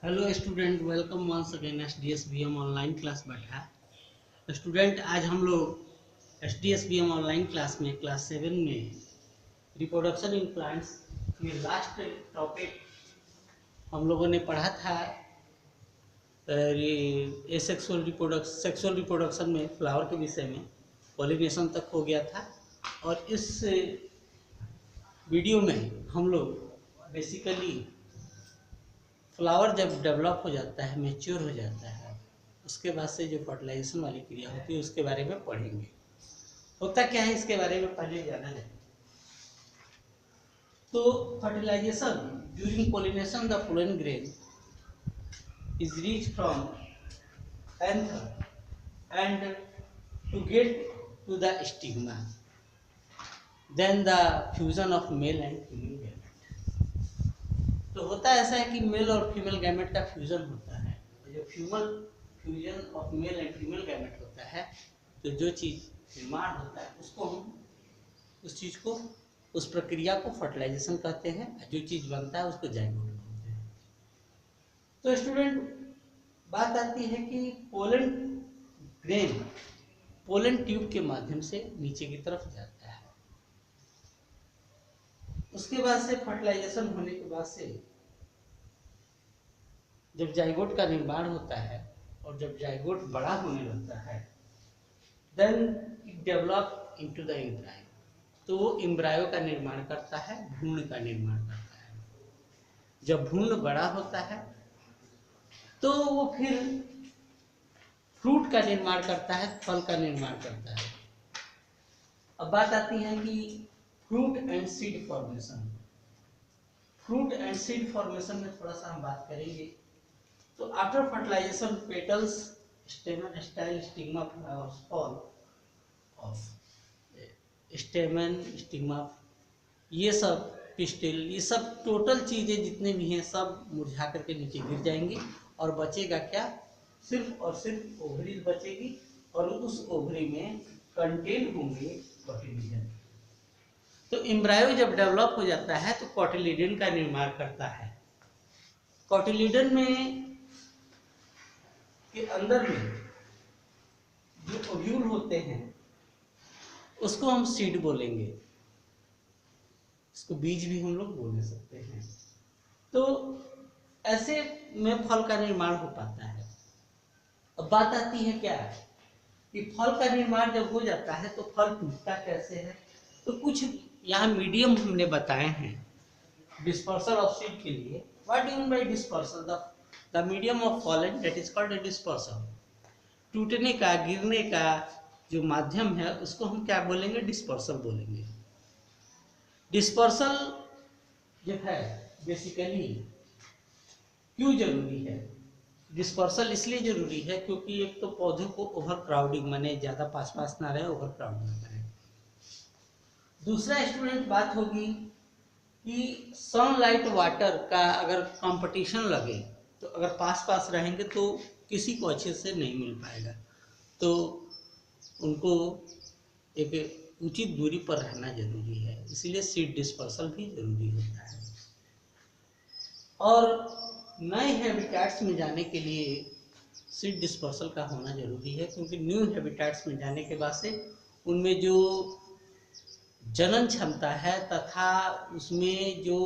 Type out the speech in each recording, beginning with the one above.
Hello student, welcome once again SDSBM online class बैठा। Student, आज हम लोग SDSBM ऑनलाइन क्लास में क्लास 7 में रिप्रोडक्शन इन प्लांट्स में लास्ट टॉपिक हम लोगों ने पढ़ा था। सेक्सुअल रिप्रोडक्शन में फ्लावर के विषय में पॉलिनेशन तक हो गया था। और इस वीडियो में हम लोग बेसिकली फ्लावर जब डेवलप हो जाता है, मैच्योर हो जाता है, उसके बाद से जो फर्टिलाइजेशन वाली क्रिया होती है उसके बारे में पढ़ेंगे। होता क्या है इसके बारे में पहले जाना जाए तो fertilisation during pollination the pollen grain is reach from anther and to get to the stigma, then the fusion of male and female gamete. तो होता ऐसा है कि मेल और फीमेल गैमेट का फ्यूजन होता है। जो fusion of male and female gamete होता है, तो जो चीज़ निर्माण होता है उसको हम उस चीज़ को उस प्रक्रिया को फर्टिलाइजेशन कहते हैं। जो चीज़ बनता है उसको जाइगोट बोलते हैं। तो स्टूडेंट, बात आती है कि पोलन ग्रेन पोलन ट्यूब के माध्यम से नीचे की तरफ जाता है। उसके बाद से फर्टिलाइजेशन होने के बाद से जब जाइगोट का निर्माण होता है और जब जाइगोट बड़ा होने लगता है, then it develop into the embryo. तो वो एम्ब्रायो का निर्माण करता है, भ्रूण का निर्माण करता है। जब भ्रूण बड़ा होता है तो वो फिर फ्रूट का निर्माण करता है, फल का निर्माण करता है। अब बात आती है कि fruit and seed formation. Fruit and seed formation में थोड़ा सा हम बात करेंगे। तो after fertilisation petals, stamen, style, stigma, flowers fall off. Stamen, stigma, ये सब पिस्टिल, ये सब टोटल चीज़ें जितने भी हैं सब मुरझा करके नीचे गिर जाएंगी और बचेगा क्या? सिर्फ और सिर्फ ओवरी बचेगी। और उस ओवरी में कंटेन होंगे कोटिलिडन। तो एम्ब्रायो जब डेवलप हो जाता है तो कोटिलिडन का निर्माण करता है। कोटिलिडन में के अंदर में जो ओव्यूल होते हैं उसको हम सीड बोलेंगे, इसको बीज भी हम लोग बोल सकते हैं। तो ऐसे में फल का निर्माण हो पाता है। अब बात आती है क्या कि फल का निर्माण जब हो जाता है तो फल टूटता कैसे है। तो कुछ यहाँ मीडियम हमने बताए हैं डिस्पर्सल ऑफ सीड के लिए। What do mean by dispersal? The medium of fallen that is called a dispersal. टूटने का, गिरने का जो माध्यम है उसको हम क्या बोलेंगे? डिस्पर्सल बोलेंगे। डिस्पर्सल जो है बेसिकली क्यों जरूरी है? डिस्पर्सल इसलिए जरूरी है क्योंकि एक तो पौधों को ओवर क्राउडिंग, माने ज़्यादा पास पास ना रहे, ओवर क्राउड ना करे। दूसरा स्टूडेंट बात होगी कि सनलाइट वाटर का अगर कंपटीशन लगे तो अगर पास पास रहेंगे तो किसी को अच्छे से नहीं मिल पाएगा। तो उनको एक उचित दूरी पर रहना जरूरी है, इसीलिए सीड डिस्पर्सल भी जरूरी होता है। और नए हैबिटेट्स में जाने के लिए सीड डिस्पर्सल का होना जरूरी है, क्योंकि न्यू हैबिटेट्स में जाने के बाद से उनमें जो जनन क्षमता है तथा उसमें जो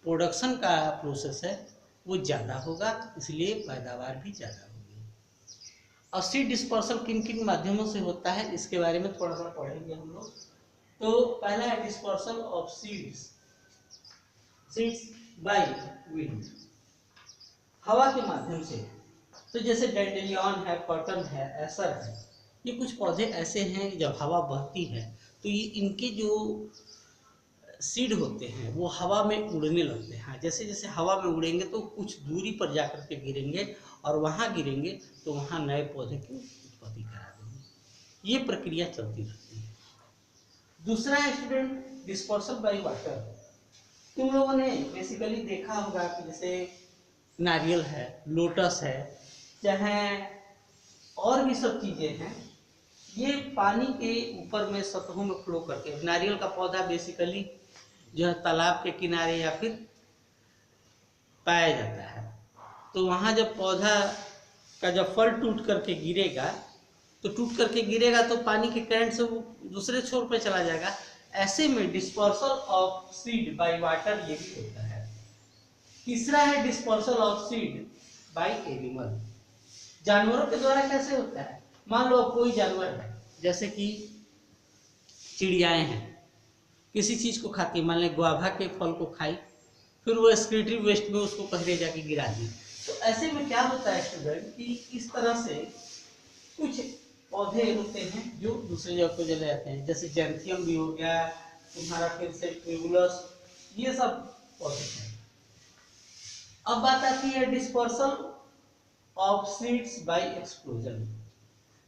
प्रोडक्शन का प्रोसेस है वो ज़्यादा होगा, इसलिए पैदावार भी ज़्यादा होगी। और सीड डिस्पर्सल किन किन माध्यमों से होता है इसके बारे में थोड़ा सा पढ़ेंगे हम लोग। तो पहला है dispersal of seeds by wind, हवा के माध्यम से। तो जैसे डैंडेलियन है, कॉटन है, एसर है, ये कुछ पौधे ऐसे हैं जब हवा बहती है तो ये इनके जो सीड होते हैं वो हवा में उड़ने लगते हैं। जैसे जैसे हवा में उड़ेंगे तो कुछ दूरी पर जाकर के गिरेंगे और वहाँ गिरेंगे तो वहाँ नए पौधे की उत्पत्ति करा देंगे। ये प्रक्रिया चलती रहती है। दूसरा स्टूडेंट डिस्पर्सल बाय वाटर। तुम लोगों ने बेसिकली देखा होगा कि जैसे नारियल है, लोटस है, चाहे और भी सब चीज़ें हैं, ये पानी के ऊपर में सतहों में फ्लो करके। नारियल का पौधा बेसिकली जो है तालाब के किनारे या फिर पाया जाता है। तो वहाँ जब पौधा का जब फल टूट करके गिरेगा तो पानी के करंट से वो दूसरे छोर पे चला जाएगा। ऐसे में dispersal of seed by water ये भी होता है। तीसरा है dispersal of seed bye animal. जानवरों के द्वारा कैसे होता है? मान लो कोई जानवर है, जैसे कि चिड़ियाएं हैं, किसी चीज को खाती, मान लें गुआभा के फल को खाई, फिर वो एक्सक्रीटरी वेस्ट में उसको कहीं जाके गिरा दी। तो ऐसे में क्या होता है स्टूडेंट कि इस तरह से कुछ पौधे होते हैं जो दूसरी जगह को चले जाते हैं, जैसे जेंथियम भी हो गया तुम्हारा, फिर से ट्यूबुलस, ये सब पौधे हैं। अब बात आती है dispersal of seeds by explosion.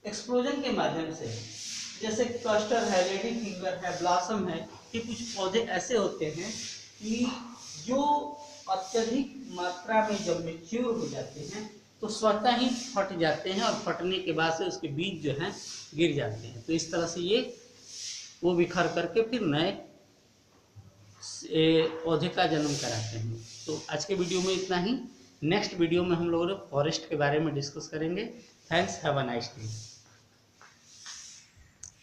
Explosion के माध्यम से, जैसे कस्टर है, लेडी फिंगर है, ब्लॉसम है, ये कुछ पौधे ऐसे होते हैं कि जो अत्यधिक मात्रा में जब मैच्योर हो जाते हैं तो स्वतः ही फट जाते हैं, और फटने के बाद से उसके बीज जो हैं गिर जाते हैं। तो इस तरह से ये वो बिखर करके फिर नए पौधे का जन्म कराते हैं। तो आज के वीडियो में इतना ही। नेक्स्ट वीडियो में हम लोग फॉरेस्ट के बारे में डिस्कस करेंगे। Thanks, have a nice day.